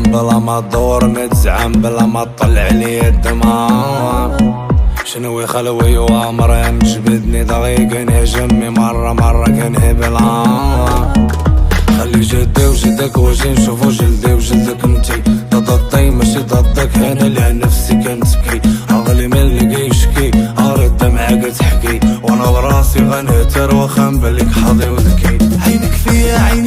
بلا ما تدور نتزعم بلا ما تطلع لي الدماء. شنو يخلوي وامرين جبدني دقيق نهجمي مرة كنهبلها. خلي جدي وجدك واجي نشوفو جلدي وجلدك انتي ضدي ماشي ضدك انا اللي نفسي كنتكي. اغلي من اللي يشكي ارد دمعك تحكي وانا براسي غنهتر وخا نبلك حظي وذكي. عينك فيا عيني